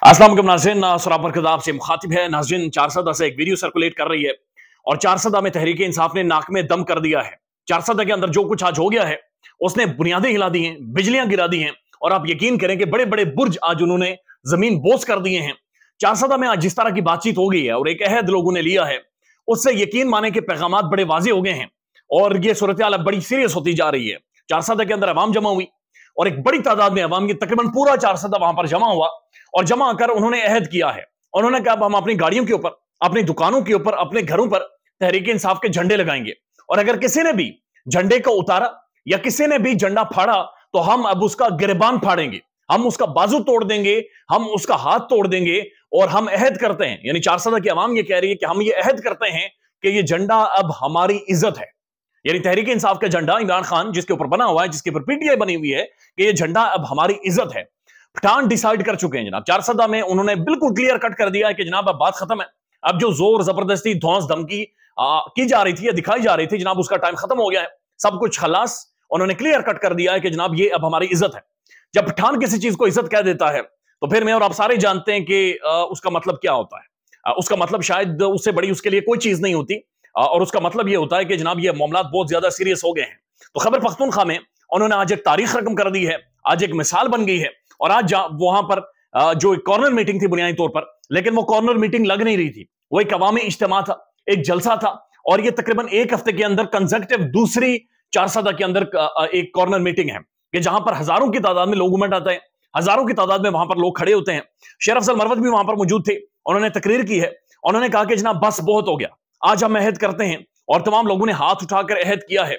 अस्सलाम वालेकुम नाज़रीन, सरापर खिताब से मुखातिब है। नाज़रीन, चारसदा से एक वीडियो सर्कुलेट कर रही है और चारसदा में तहरीक इंसाफ ने नाक में दम कर दिया है। चारसदा के अंदर जो कुछ आज हो गया है, उसने बुनियादें हिला दी हैं, बिजलियां गिरा दी हैं और आप यकीन करें कि बड़े बड़े बुर्ज आज उन्होंने जमीन बोझ कर दिए हैं। चारसदा में आज जिस तरह की बातचीत हो गई है और एक अहद लोगों ने लिया है, उससे यकीन माने के पैगामात बड़े वाजे हो गए हैं और ये सूरत हाल अब बड़ी सीरियस होती जा रही है। चारसदा के अंदर अवाम जमा हुई और एक बड़ी तादाद में अवाम की तकरीबन पूरा चारसदा वहां पर जमा हुआ और जमा आकर उन्होंने अहद किया है। उन्होंने कहा हम अपनी गाड़ियों के ऊपर, अपनी दुकानों के ऊपर, अपने घरों पर तहरीक इंसाफ के झंडे लगाएंगे और अगर किसी ने भी झंडे को उतारा या किसी ने भी झंडा फाड़ा तो हम अब उसका गिरबान फाड़ेंगे, हम उसका बाजू तोड़ देंगे, हम उसका हाथ तोड़ देंगे। और हम अहद करते हैं, यानी चारसदा की आवाम ये कह रही है कि हम ये अहद करते हैं कि ये झंडा अब हमारी इज्जत है। यानी तहरीक इंसाफ का झंडा इमरान खान जिसके ऊपर बना हुआ है, जिसके ऊपर पीटीआई बनी हुई है, कि ये झंडा अब हमारी इज्जत है। पठान डिसाइड कर चुके हैं जनाब। चारसदा में उन्होंने बिल्कुल क्लियर कट कर दिया है कि जनाब अब बात खत्म है। अब जो जोर जबरदस्ती धौंस धमकी की जा रही थी या दिखाई जा रही थी, जनाब उसका टाइम खत्म हो गया है, सब कुछ खलास। उन्होंने क्लियर कट कर दिया है कि जनाब ये अब हमारी इज्जत है। जब पठान किसी चीज को इज्जत कह देता है तो फिर मैं और आप सारे जानते हैं कि उसका मतलब क्या होता है। उसका मतलब शायद उससे बड़ी उसके लिए कोई चीज नहीं होती और उसका मतलब ये होता है कि जनाब ये मामला बहुत ज्यादा सीरियस हो गए हैं। तो खैबर पख्तूनख्वा में उन्होंने आज एक तारीख रकम कर दी है, आज एक मिसाल बन गई है और आज वहां पर जो एक कॉर्नर मीटिंग थी बुनियादी तौर पर, लेकिन वो कॉर्नर मीटिंग लग नहीं रही थी, वो एक अवामी इज्तिमा था, एक जलसा था और ये तकरीबन एक हफ्ते के अंदर कंसेक्टिव दूसरी चारसदा के अंदर एक कॉर्नर मीटिंग है कि जहां पर हजारों की तादाद में लोग उमड़ आते हैं, हजारों की तादाद में वहां पर लोग खड़े होते हैं। शेर अफजल मरवत भी वहां पर मौजूद थे, उन्होंने तकरीर की है, उन्होंने कहा कि जनाब बस बहुत हो गया, आज हम अहद करते हैं। और तमाम लोगों ने हाथ उठाकर अहद किया है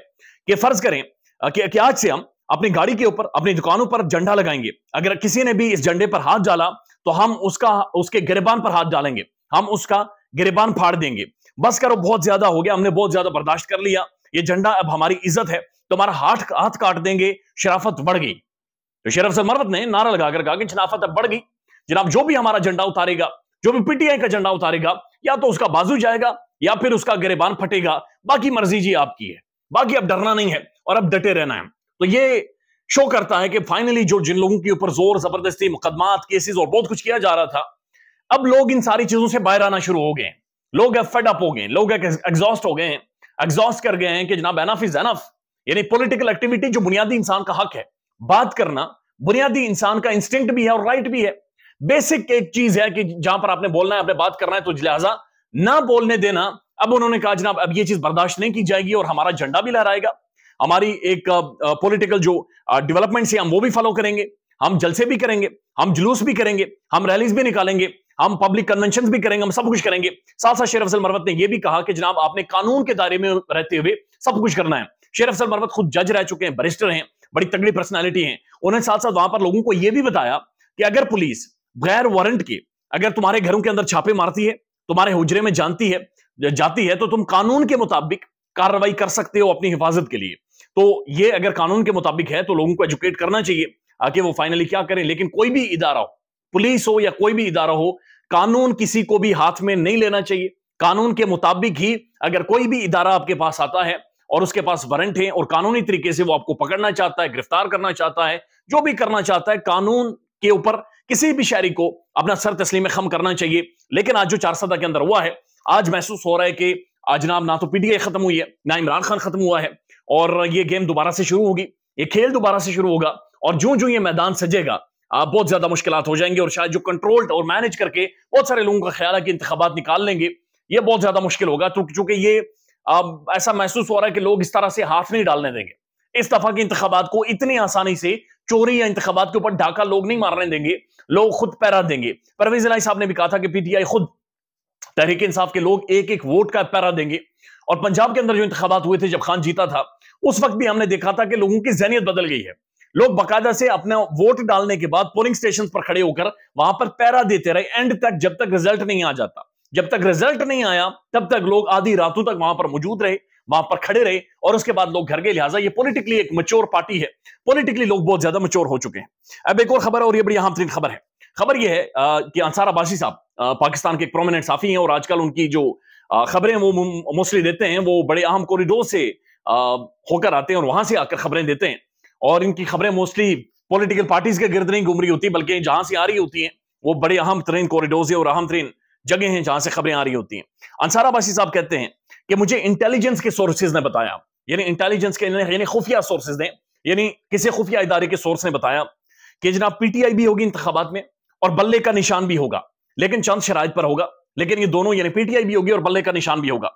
कि फर्ज करें कि आज से हम अपनी गाड़ी के ऊपर, अपनी दुकानों पर झंडा लगाएंगे, अगर किसी ने भी इस झंडे पर हाथ डाला तो हम उसके गिरबान पर हाथ डालेंगे, हम उसका गिरबान फाड़ देंगे। बस करो, बहुत ज्यादा हो गया, हमने बहुत ज्यादा बर्दाश्त कर लिया, ये झंडा अब हमारी इज्जत है, तुम्हारा हाथ काट देंगे, शराफत बढ़ गई। तो शेर अफजल मरवत ने नारा लगाकर कहा कि शराफत अब बढ़ गई, जनाब जो भी हमारा झंडा उतारेगा, जो भी पीटीआई का झंडा उतारेगा, या तो उसका बाजू जाएगा या फिर उसका गिरबान फटेगा, बाकी मर्जी जी आपकी है, बाकी अब डरना नहीं है और अब डटे रहना है। तो ये शो करता है कि फाइनली जो जिन लोगों के ऊपर जोर जबरदस्ती मुकदमात, केसेस और बहुत कुछ किया जा रहा था, अब लोग इन सारी चीजों से बाहर आना शुरू हो गए हैं। लोग अब फेड अप हो गए, लोग एग्जॉस्ट हो गए हैं, एग्जॉस्ट कर गए हैं कि जनाब एनफ इज एनफ। यानी पॉलिटिकल एक्टिविटी जो बुनियादी इंसान का हक है, बात करना बुनियादी इंसान का इंस्टिंक्ट भी है और राइट भी है, बेसिक एक चीज है कि जहां पर आपने बोलना है, आपने बात करना है, तो लिहाजा ना बोलने देना। अब उन्होंने कहा जनाब अब ये चीज बर्दाश्त नहीं की जाएगी और हमारा झंडा भी लहराएगा, हमारी एक पॉलिटिकल जो डेवलपमेंट है हम वो भी फॉलो करेंगे, हम जलसे भी करेंगे, हम जुलूस भी करेंगे, हम रैलीज भी निकालेंगे, हम पब्लिक कन्वेंशन भी करेंगे, हम सब कुछ करेंगे। साथ साथ शेर अफजल मरवत ने यह भी कहा कि जनाब आपने कानून के दायरे में रहते हुए सब कुछ करना है। शेर अफजल मरवत खुद जज रह चुके हैं, बैरिस्टर हैं, बड़ी तगड़ी पर्सनैलिटी हैं। उन्होंने साथ साथ वहां पर लोगों को यह भी बताया कि अगर पुलिस गैर वारंट के अगर तुम्हारे घरों के अंदर छापे मारती है, तुम्हारे हुजरे में जाती है तो तुम कानून के मुताबिक कार्रवाई कर सकते हो अपनी हिफाजत के लिए। तो ये अगर कानून के मुताबिक है तो लोगों को एजुकेट करना चाहिए आके वो फाइनली क्या करें। लेकिन कोई भी इदारा हो, पुलिस हो या कोई भी इदारा हो, कानून किसी को भी हाथ में नहीं लेना चाहिए। कानून के मुताबिक ही अगर कोई भी इदारा आपके पास आता है और उसके पास वारंट है और कानूनी तरीके से वो आपको पकड़ना चाहता है, गिरफ्तार करना चाहता है, जो भी करना चाहता है, कानून के ऊपर किसी भी शहरी को अपना सर तस्लीम खम करना चाहिए। लेकिन आज जो चारसदा के अंदर हुआ है, आज महसूस हो रहा है कि जनाब ना तो पीटीआई खत्म हुई है, ना इमरान खान खत्म हुआ है और ये गेम दोबारा से शुरू होगी, ये खेल दोबारा से शुरू होगा और जो जो ये मैदान सजेगा बहुत ज्यादा मुश्किलात हो जाएंगे और शायद जो कंट्रोल और मैनेज करके बहुत सारे लोगों का ख्याल है कि इंतखाबात निकाल लेंगे, ये बहुत ज्यादा मुश्किल होगा। तो चूंकि ये ऐसा महसूस हो रहा है कि लोग इस तरह से हाथ नहीं डालने देंगे, इस दफा के इंतखाबात को इतनी आसानी से चोरी या इंतखाबात के ऊपर डाका लोग नहीं मारने देंगे, लोग खुद पैरा देंगे। परवेज इलाही साहब ने भी कहा था कि पीटीआई खुद, तहरीक इंसाफ के लोग एक एक वोट का पैरा देंगे। और पंजाब के अंदर जो इंतखाबात हुए थे जब खान जीता था, उस वक्त भी हमने देखा था कि लोगों की ज़हनियत बदल गई है। लोग बाकायदा से अपना वोट डालने के बाद पोलिंग स्टेशन पर खड़े होकर वहां पर पैरा देते रहे एंड तक, जब तक रिजल्ट नहीं आ जाता। जब तक रिजल्ट नहीं आया तब तक लोग आधी रातों तक वहां पर मौजूद रहे, वहां पर खड़े रहे और उसके बाद लोग घर गए। लिहाजा ये पॉलिटिकली एक मैच्योर पार्टी है, पॉलिटिकली लोग बहुत ज्यादा मैच्योर हो चुके हैं। अब एक और खबर है और ये बड़ी अहम तरीन खबर है। खबर ये है कि अंसार अब्बासी साहब पाकिस्तान के एक प्रोमिनेंट साफी हैं और आजकल उनकी जो खबरें वो मोस्टली देते हैं वो बड़े अहम कॉरिडोर से होकर आते हैं और वहां से आकर खबरें देते हैं और इनकी खबरें मोस्टली पॉलिटिकल पार्टीज के गिर्द नहीं घूम रही होती, बल्कि जहां से आ रही होती हैं وہ بڑے اہم ترین کوریڈورز ہیں اور اہم ترین جگہ ہیں جہاں سے خبریں آ رہی ہوتی ہیں. انصار عباسی صاحب کہتے ہیں کہ مجھے انٹیلیجنس کے سورسز نے بتایا, یعنی انٹیلیجنس کے یعنی خفیہ سورسز نے, یعنی کسی خفیہ ادارے کے سورس نے بتایا کہ جناب پی ٹی آئی بھی ہوگی انتخابات میں اور بلے کا نشان بھی ہوگا, لیکن چند شرائط پر ہوگا, لیکن یہ دونوں یعنی پی ٹی آئی بھی ہوگی اور بلے کا نشان بھی ہوگا.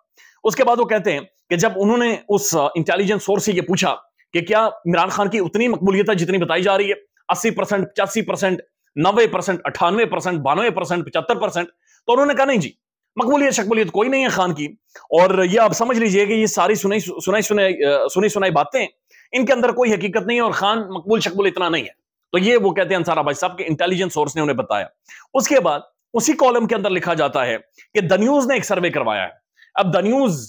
اس کے بعد وہ کہتے ہیں کہ جب انہوں نے اس انٹیلیجنس سورس سے یہ پوچھا کہ کیا عمران خان کی اتنی مقبولیت ہے جتنی بتائی جا رہی ہے, 80%, 85%, 90%, 98%, 92%, 75%, تو انہوں نے کہا نہیں جی, مقبولیت شقبولیت کوئی نہیں ہے خان کی, اور یہ آپ سمجھ لیجئے کہ یہ ساری سنی سنائی باتیں, ان کے اندر کوئی حقیقت نہیں ہے اور خان مقبول شقبول اتنا نہیں ہے. تو یہ وہ کہتے ہیں انصار عباسی صاحب کے انٹیلیجنس سورس نے انہیں بتایا. اس کے بعد اسی کالم کے اندر لکھا جاتا ہے کہ دا نیوز نے ایک سروے کروایا ہے. اب دا نیوز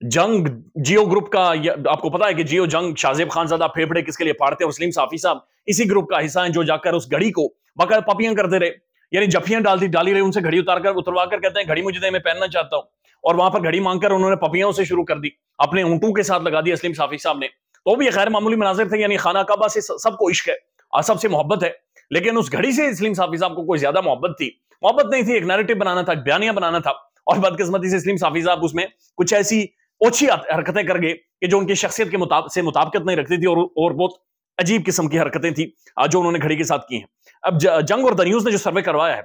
جنگ جیو گروپ کا, آپ کو پتا ہے کہ جیو جنگ شاہزیب خان زادہ پھیپھڑے کس کے لیے پھاڑتے ہیں, اور سلیم صافی صاحب اسی گروپ کا حصہ ہیں جو جا کر اس گھڑی کو باقاعدہ پپیاں کرتے رہے, یعنی جفیاں ڈالی رہے, ان سے گھڑی اتروا کر کہتے ہیں گھڑی مجھے دے, میں پہننا چاہتا ہوں, اور وہاں پر گھڑی مانگ کر انہوں نے پپیوں سے شروع کر دی, اپنے اونٹوں کے ساتھ لگا دیا سلیم صافی صاحب نے. تو بھی یہ غیر معمولی مناظر تھے, یعنی خانہ کعبہ سے سب کو عشق ہے, سب سے محبت ہے, لیکن اس گھڑی سے سلیم صافی صاحب کو کوئی زیادہ محبت نہیں تھی, ایک نیریٹو بنانا تھا, ایک بیانیہ بنانا تھا, اور بدقسمتی سے سلیم صافی صاحب اس میں کچھ ایسی اوچھی حرکتیں کر گئے کہ جو ان کی شخصیت کے سے مطابقت نہیں رکھتی تھی, اور بہت عجیب قسم کی حرکتیں تھیں جو انہوں نے گھڑی کے ساتھ کی ہیں. اب جنگ اور دا نیوز نے جو سروے کروایا ہے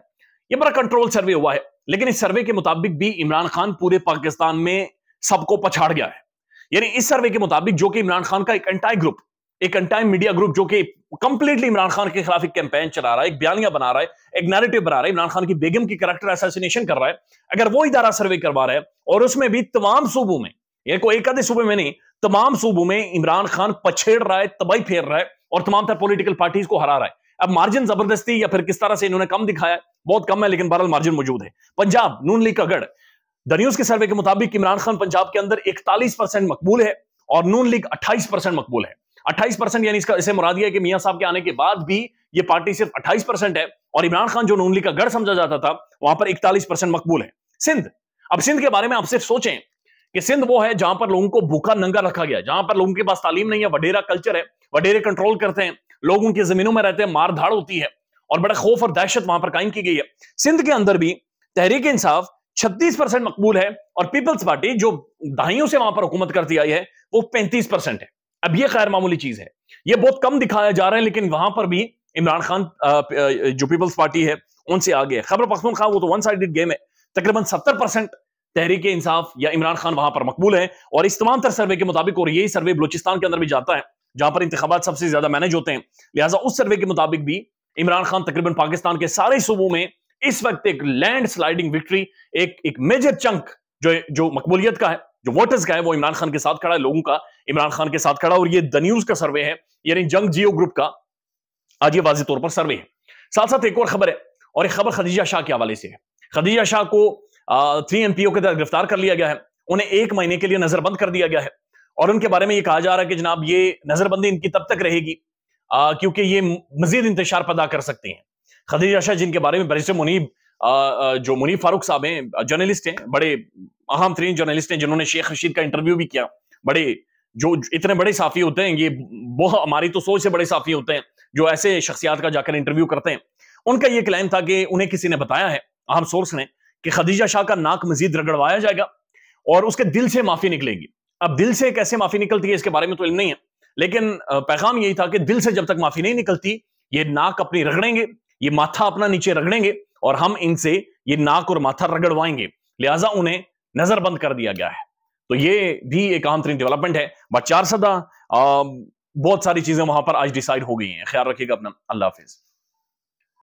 یہ بڑا کنٹرول سروے ہوا ہے, لیکن اس سروے کے مطابق بھی عمران خان پورے پاکستان میں سب کو پچھاڑ گیا ہے. یعنی اس سروے کے مطابق جو کہ عمران خان کا ایک انٹائی میڈیا گروپ جو کہ کمپلیٹلی عمران خان کے خلاف ایک کیمپین چلا رہا ہے, ایک بیانیہ بنا رہا ہے, ایک نیریٹو بنا رہا ہے, عمران خان کی بیگم کی کریکٹر اساسینیشن کر رہا ہے, اگر وہ ادارہ سروے کروا رہا ہے اور اس میں بھی تمام صوبوں میں, یہ کوئی ایک آدھے صوبے میں نہیں, تمام صوبوں میں عمران خان پچھیڑ رہا ہے, تباہی پھیر رہا ہے اور تمام تر پولیٹیکل پارٹیز کو ہرا رہا ہے. اب مارجن زبردستی یا پھر کس طرح سے انہوں نے کم دکھایا ہے, بہت کم ہے, لیکن بہرحال مارجن موجود ہے. پنجاب نون لیگ کا گڑھ, دا نیوز کے سروے کے مطابق عمران خان پنجاب کے اندر 41% مقبول ہے اور نون لیگ 28% مقبول ہے. 28% یعنی اسے مراد یہ ہے کہ میاں صاحب کے آنے کے بعد بھی یہ پارٹی صرف 28% ہے, اور عمران خان جو نون لیگ کا گڑھ سمجھا جاتا تھا وہاں پر 41% مقبول ہے. سندھ, اب سندھ کے بارے میں آپ صرف سوچیں کہ سندھ وہ ہے جہاں پر لوگوں کو بھوکا ننگا رکھا گیا, جہاں پر لوگوں کے پاس تعلیم نہیں ہے, وڈیرا کلچر ہے, وڈیرے کنٹرول کرتے ہیں, لوگ ان کی زمینوں میں رہتے ہیں, مار دھاڑ ہوتی ہے, اور بڑا خوف اور دہشت وہاں پر قائم کی گئی ہے. سندھ کے اندر بھی تحریک انصاف 36% مقبول ہے, اور پیپلز پارٹی جو دہائیوں سے وہاں پر حکومت کرتی آئی ہے وہ 35% ہے. اب یہ غیر معمولی چیز ہے, یہ بہت کم دکھایا جا رہا ہے, لیکن وہاں پر بھی عمران خان جو پیپلز پارٹی ہے ان سے آگے ہے. خیبر پختونخوا وہ تو ون سائیڈڈ گیم ہے, تقریباً 70% تحریک انصاف یا عمران خان وہاں پر مقبول ہے. اور اس تمام تر سروے کے مطابق, اور یہی سروے بلوچستان کے اندر بھی جاتا ہے جہاں پر انتخابات سب سے زیادہ مینج ہوتے ہیں, لہٰذا اس سروے کے مطابق بھی عمران خان تقریباً پاکستان کے سارے صوبوں میں اس وقت ایک لینڈ سلائیڈنگ وکٹری, ایک میجر چنک جو مقبولیت کا ہے, جو ووٹرز کا ہے, وہ عمران خان کے ساتھ کھڑا ہے, لوگوں کا عمران خان کے ساتھ کھڑا. اور یہ دا نیوز کا سروے ہے, یعنی جنگ جیو گروپ کا آج یہ واضح طور پر سروے ہے. ساتھ ساتھ ایک اور خبر ہے, اور ایک خبر خدیجہ شاہ کے حوالے سے ہے. خدیجہ شاہ کو 3 MPO کے تحت گرفتار کر لیا گیا ہے, انہیں 1 مہینے کے لیے نظر بند کر دیا گیا ہے, اور ان کے بارے میں یہ کہا جا رہا ہے کہ جناب یہ نظر بندی ان کی تب تک رہے گی کیونکہ یہ مزید انتشار پیدا کر سکتے ہیں. خدیجہ شاہ جن کے بارے میں بیرسٹر منیب فاروق صاحب ہیں, جرنلسٹ ہیں, بڑے اہم ترین جرنلسٹ ہیں, جنہوں نے شیخ رشید کا انٹرویو بھی کیا. جو اتنے بڑے صحافی ہوتے ہیں, یہ وہ ہماری تو سوچ سے بڑے صحافی ہوتے ہیں جو ایسے شخصیات کا جا کر انٹرویو کرتے ہیں. ان کا یہ کلیم تھا کہ انہیں کسی نے بتایا ہے, اہم سورس نے, کہ خدیجہ شاہ کا ناک مزید رگڑوایا جائے گا اور اس کے دل سے معافی نکلے گی. اب دل سے کیسے معافی نکلتی ہے اس کے بارے میں تو علم نہیں ہے, لیکن پیغام یہی تھا کہ دل سے جب تک معافی نہیں نکلتی, یہ ناک اپنی رگڑیں گے, یہ ماتھا اپنا نیچے رگڑیں گے, اور ہم ان سے یہ ناک اور ماتھا رگڑوائیں گے. لہٰذا انہیں نظر بند کر دیا گیا ہے. تو یہ بھی ایک اہم ترین ڈیولپمنٹ ہے. بٹ 4 بہت ساری چیزیں وہاں پر آج ڈیسائیڈ ہو گئی ہیں. خیال رکھیے گا اپنا. اللہ حافظ.